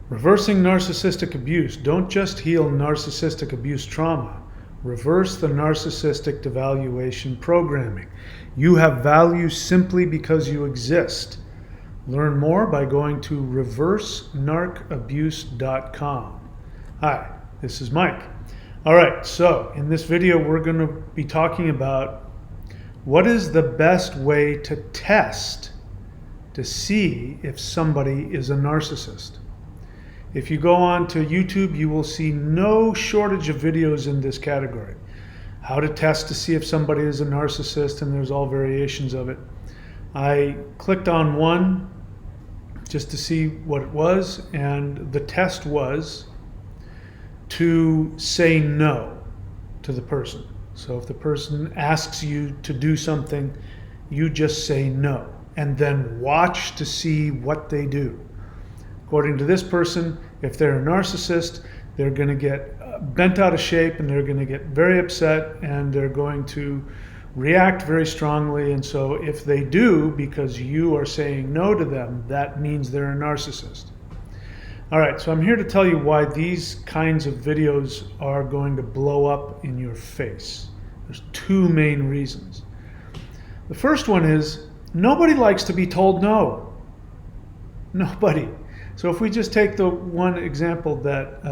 Reversing narcissistic abuse. Don't just heal narcissistic abuse trauma. Reverse the narcissistic devaluation programming. You have value simply because you exist. Learn more by going to reversenarcabuse.com. Hi, this is Mike. All right, so in this video we're going to be talking about what is the best way to test to see if somebody is a narcissist. If you go on to YouTube, you will see no shortage of videos in this category. How to test to see if somebody is a narcissist, and there's all variations of it. I clicked on one just to see what it was, and the test was to say no to the person. So if the person asks you to do something, you just say no, and then watch to see what they do. According to this person, if they're a narcissist, they're going to get bent out of shape and they're going to get very upset and they're going to react very strongly. And so if they do, because you are saying no to them, that means they're a narcissist. All right, so I'm here to tell you why these kinds of videos are going to blow up in your face. There's two main reasons. The first one is nobody likes to be told no. Nobody. So if we just take the one example that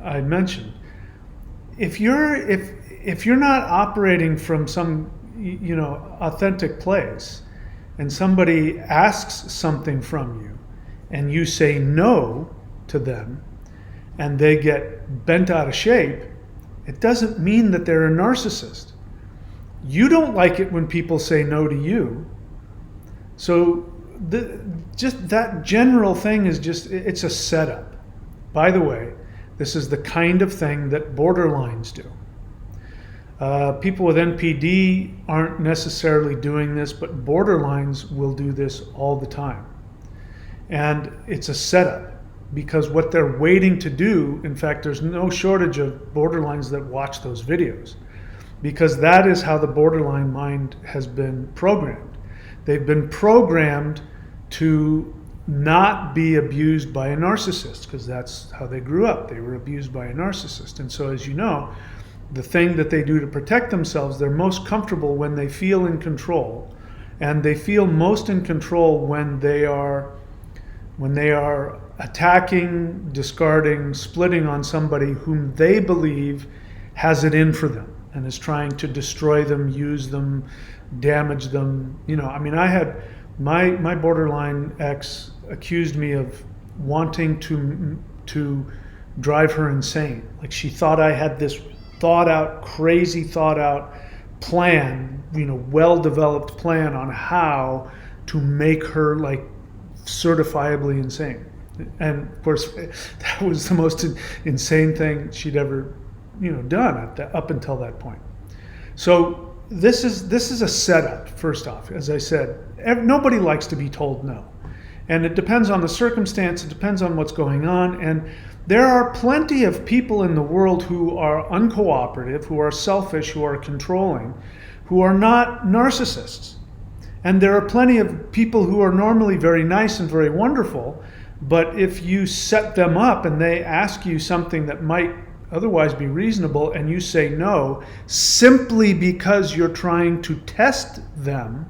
I mentioned, if you're not operating from some authentic place, and somebody asks something from you, and you say no to them, and they get bent out of shape, it doesn't mean that they're a narcissist. You don't like it when people say no to you, so just that general thing is it's a setup. By the way, this is the kind of thing that borderlines do. People with NPD aren't necessarily doing this, but borderlines will do this all the time. And it's a setup, because what they're waiting to do, in fact, there's no shortage of borderlines that watch those videos, because that is how the borderline mind has been programmed. They've been programmed to not be abused by a narcissist, because that's how they grew up. They were abused by a narcissist. And so, as you know, the thing that they do to protect themselves, they're most comfortable when they feel in control. And they feel most in control when they are attacking, discarding, splitting on somebody whom they believe has it in for them and is trying to destroy them, use them, damage them. I had my borderline ex accused me of wanting to drive her insane. Like, she thought I had this crazy thought out plan, well-developed plan on how to make her like certifiably insane. And of course, that was the most insane thing she'd ever, done up until that point. So this is a setup, first off. As I said, nobody likes to be told no. And it depends on the circumstance, it depends on what's going on. And there are plenty of people in the world who are uncooperative, who are selfish, who are controlling, who are not narcissists. And there are plenty of people who are normally very nice and very wonderful, but if you set them up and they ask you something that might otherwise be reasonable, and you say no simply because you're trying to test them,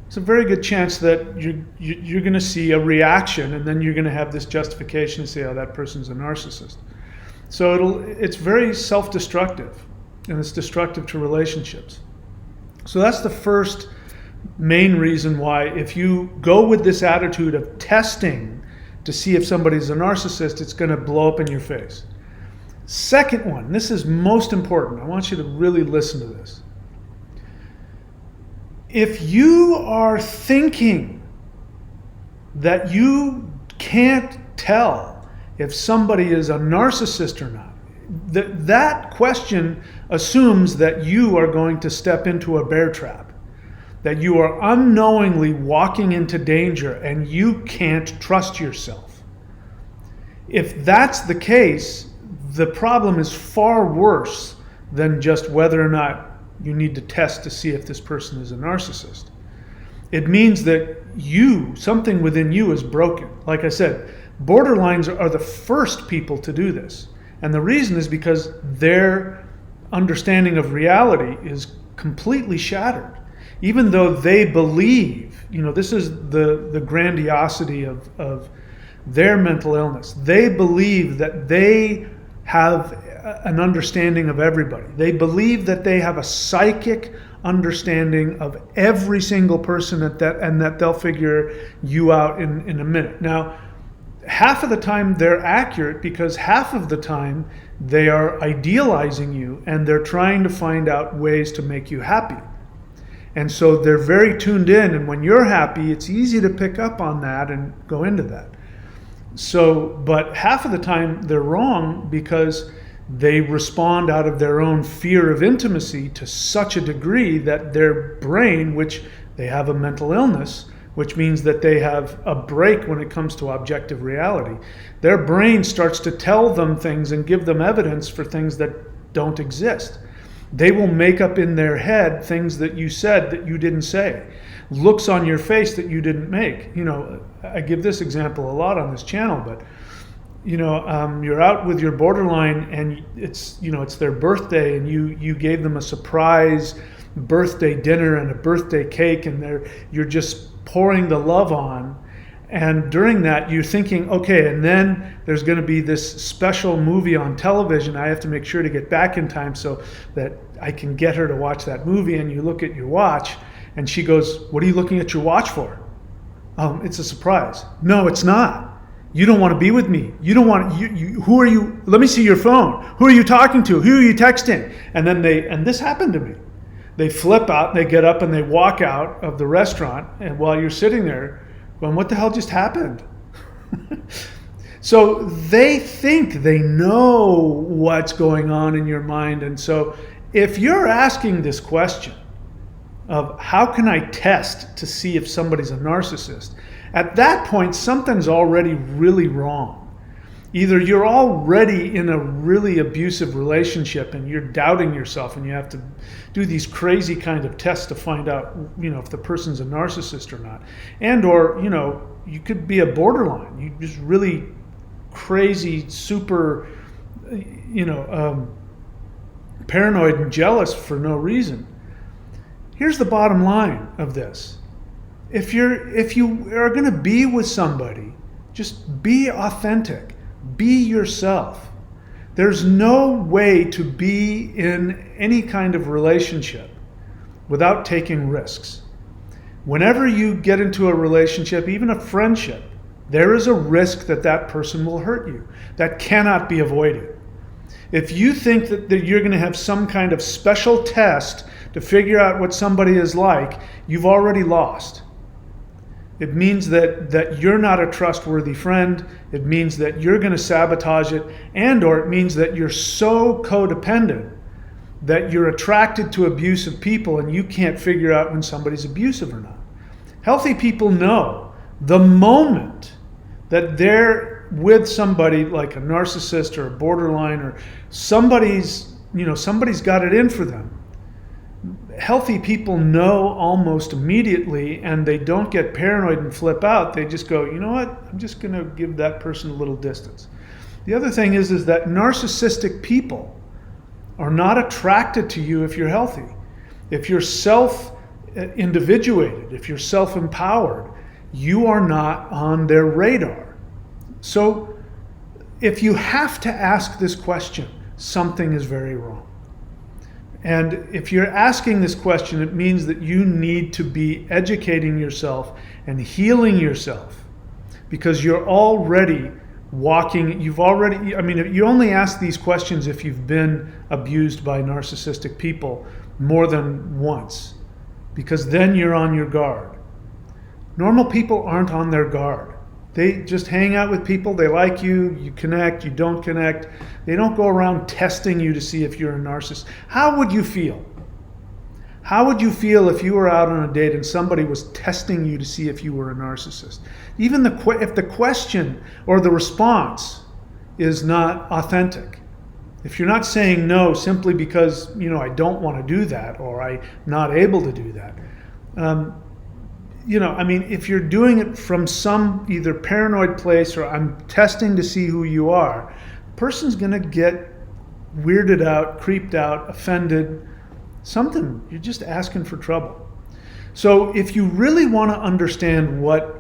it's a very good chance that you're going to see a reaction, and then you're going to have this justification to say, oh, that person's a narcissist. So it's very self-destructive, and it's destructive to relationships. So that's the first main reason why, if you go with this attitude of testing to see if somebody's a narcissist, it's going to blow up in your face. Second one, this is most important. I want you to really listen to this. If you are thinking that you can't tell if somebody is a narcissist or not, that question assumes that you are going to step into a bear trap, that you are unknowingly walking into danger and you can't trust yourself. If that's the case, the problem is far worse than just whether or not you need to test to see if this person is a narcissist. It means that something within you is broken. Like I said, Borderlines are the first people to do this. And the reason is because their understanding of reality is completely shattered. Even though they believe, this is the grandiosity of their mental illness. They believe that they have an understanding of everybody. They believe that they have a psychic understanding of every single person and that they'll figure you out in a minute. Now, half of the time they're accurate because half of the time they are idealizing you and they're trying to find out ways to make you happy. And so they're very tuned in, and when you're happy, it's easy to pick up on that and go into that. So, but half of the time they're wrong because they respond out of their own fear of intimacy to such a degree that their brain, which they have a mental illness, which means that they have a break when it comes to objective reality. Their brain starts to tell them things and give them evidence for things that don't exist. They will make up in their head things that you said that you didn't say, looks on your face that you didn't make. I give this example a lot on this channel, but you're out with your borderline and it's their birthday and you gave them a surprise birthday dinner and a birthday cake and you're just pouring the love on. And during that, you're thinking, okay, and then there's going to be this special movie on television. I have to make sure to get back in time so that I can get her to watch that movie. And you look at your watch, and she goes, "What are you looking at your watch for?" It's a surprise. No, it's not. You don't want to be with me. You don't want. Who are you? Let me see your phone. Who are you talking to? Who are you texting? And then and this happened to me. They flip out, they get up, and they walk out of the restaurant. And while you're sitting there, going, what the hell just happened? So they think they know what's going on in your mind. And so if you're asking this question of how can I test to see if somebody's a narcissist, at that point, something's already really wrong. Either you're already in a really abusive relationship and you're doubting yourself and you have to do these crazy kind of tests to find out, if the person's a narcissist or not. And or, you could be a borderline. You just really crazy, super, paranoid and jealous for no reason. Here's the bottom line of this. If you are going to be with somebody, just be authentic. Be yourself. There's no way to be in any kind of relationship without taking risks. Whenever you get into a relationship, even a friendship, there is a risk that person will hurt you. That cannot be avoided. If you think that you're going to have some kind of special test to figure out what somebody is like, you've already lost. It means that you're not a trustworthy friend. It means that you're going to sabotage it, or it means that you're so codependent that you're attracted to abusive people and you can't figure out when somebody's abusive or not. Healthy people know the moment that they're with somebody like a narcissist or a borderline or somebody's got it in for them. Healthy people know almost immediately, and they don't get paranoid and flip out. They just go, you know what? I'm just going to give that person a little distance. The other thing is that narcissistic people are not attracted to you if you're healthy. If you're self-individuated, if you're self-empowered, you are not on their radar. So if you have to ask this question, something is very wrong. And if you're asking this question, it means that you need to be educating yourself and healing yourself, because you're already walking, you only ask these questions if you've been abused by narcissistic people more than once, because then you're on your guard. Normal people aren't on their guard. They just hang out with people, they like you, you connect, you don't connect. They don't go around testing you to see if you're a narcissist. How would you feel? How would you feel if you were out on a date and somebody was testing you to see if you were a narcissist? Even if the question or the response is not authentic. If you're not saying no simply because, I don't want to do that or I'm not able to do that, I mean, if you're doing it from some either paranoid place or I'm testing to see who you are, the person's going to get weirded out, creeped out, offended, something. You're just asking for trouble. So if you really want to understand what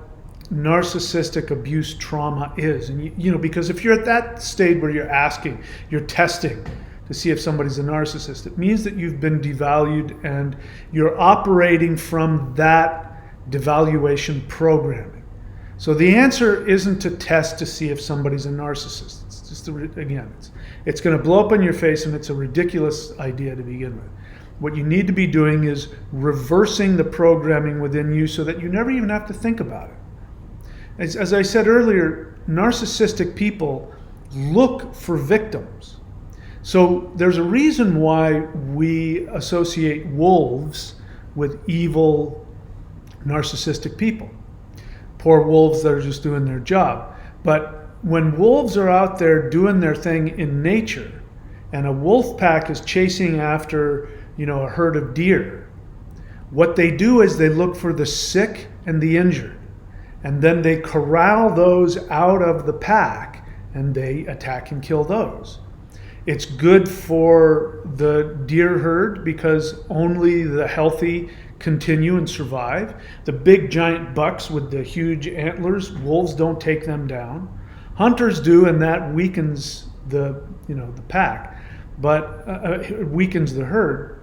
narcissistic abuse trauma is, and because if you're at that stage where you're testing to see if somebody's a narcissist, it means that you've been devalued and you're operating from that devaluation programming. So the answer isn't to test to see if somebody's a narcissist. It's just, it's going to blow up in your face, and it's a ridiculous idea to begin with. What you need to be doing is reversing the programming within you so that you never even have to think about it. As I said earlier, narcissistic people look for victims. So there's a reason why we associate wolves with evil, narcissistic people. Poor wolves that are just doing their job. But when wolves are out there doing their thing in nature, and a wolf pack is chasing after, a herd of deer, what they do is they look for the sick and the injured, and then they corral those out of the pack, and they attack and kill those. It's good for the deer herd because only the healthy continue and survive. The big giant bucks with the huge antlers, wolves don't take them down. Hunters do, and that weakens the pack, but it weakens the herd.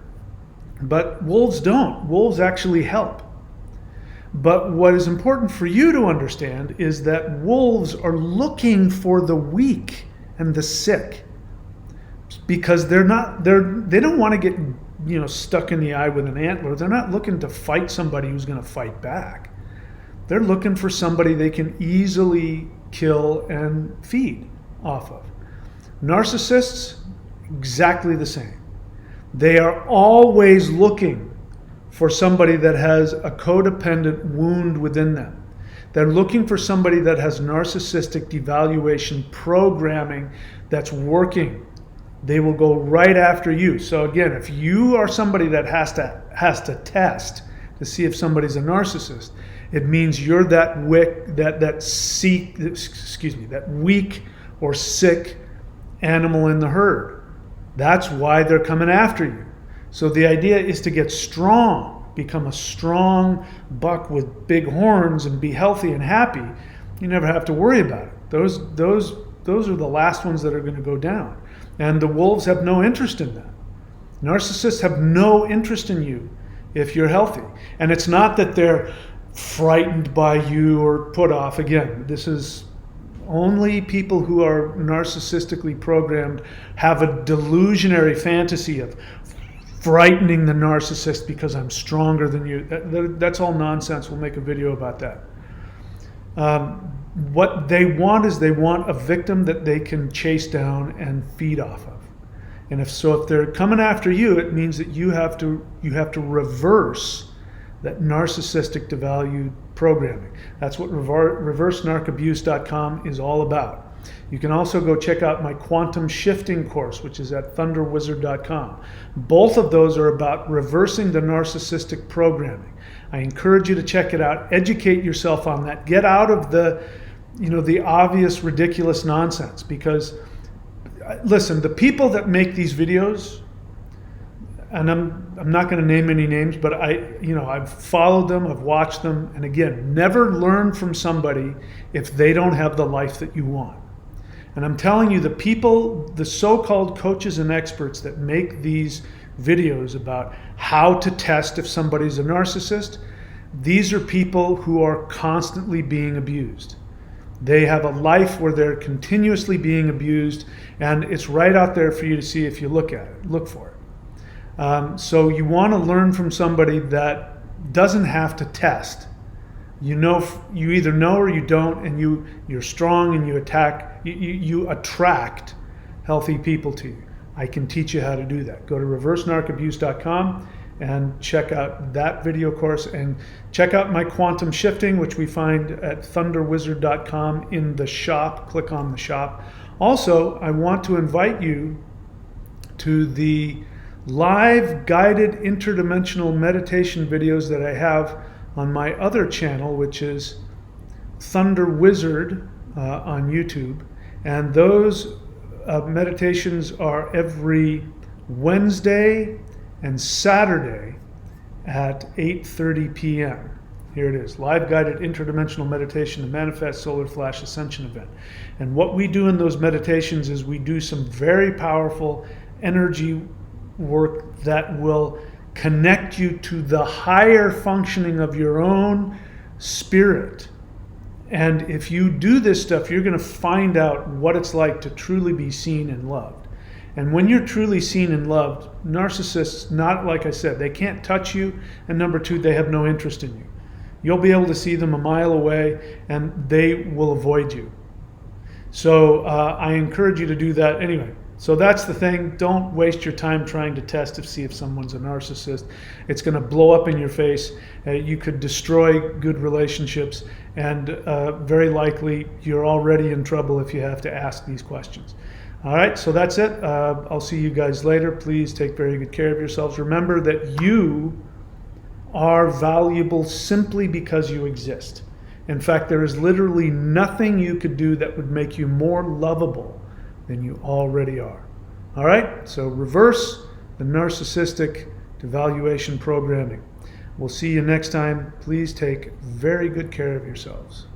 But wolves don't. Wolves actually help. But what is important for you to understand is that wolves are looking for the weak and the sick, because they don't want to get stuck in the eye with an antler. They're not looking to fight somebody who's going to fight back. They're looking for somebody they can easily kill and feed off of. Narcissists, exactly the same. They are always looking for somebody that has a codependent wound within them. They're looking for somebody that has narcissistic devaluation programming that's working. They will go right after you. So again, if you are somebody that has to test to see if somebody's a narcissist, it means you're that weak or sick animal in the herd. That's why they're coming after you. So the idea is to get strong, become a strong buck with big horns and be healthy and happy. You never have to worry about it. Those are the last ones that are going to go down. And the wolves have no interest in that. Narcissists have no interest in you if you're healthy. And it's not that they're frightened by you or put off. Again, this is only people who are narcissistically programmed have a delusionary fantasy of frightening the narcissist because I'm stronger than you. That's all nonsense. We'll make a video about that. What they want is they want a victim that they can chase down and feed off of. And if they're coming after you, it means that you have to reverse that narcissistic devalued programming. That's what reversenarcabuse.com is all about. You can also go check out my quantum shifting course, which is at thunderwizard.com. Both of those are about reversing the narcissistic programming. I encourage you to check it out, educate yourself on that, get out of the obvious ridiculous nonsense, because listen, the people that make these videos, and I'm not going to name any names, but I've followed them, I've watched them, and again, never learn from somebody if they don't have the life that you want. And I'm telling you, the so-called coaches and experts that make these videos about how to test if somebody's a narcissist, these are people who are constantly being abused. They have a life where they're continuously being abused, and it's right out there for you to see if you look for it. So you want to learn from somebody that doesn't have to test. You either know or you don't, and you're strong and you attract healthy people to you. I can teach you how to do that. Go to reversenarcabuse.com and check out that video course, and check out my quantum shifting, which we find at thunderwizard.com in the shop. Click on the shop. Also, I want to invite you to the live guided interdimensional meditation videos that I have on my other channel, which is Thunder Wizard on YouTube. And those meditations are every Wednesday and Saturday at 8:30 p.m. Here it is, live guided interdimensional meditation to manifest solar flash ascension event. And what we do in those meditations is we do some very powerful energy work that will connect you to the higher functioning of your own spirit. And if you do this stuff, you're going to find out what it's like to truly be seen and loved. And when you're truly seen and loved, narcissists, not like I said, they can't touch you, and number two, they have no interest in you. You'll be able to see them a mile away and they will avoid you. So I encourage you to do that anyway. So that's the thing. Don't waste your time trying to test to see if someone's a narcissist. It's going to blow up in your face. You could destroy good relationships, and very likely you're already in trouble if you have to ask these questions. All right, so that's it. I'll see you guys later. Please take very good care of yourselves. Remember that you are valuable simply because you exist. In fact, there is literally nothing you could do that would make you more lovable than you already are. All right, so reverse the narcissistic devaluation programming. We'll see you next time. Please take very good care of yourselves.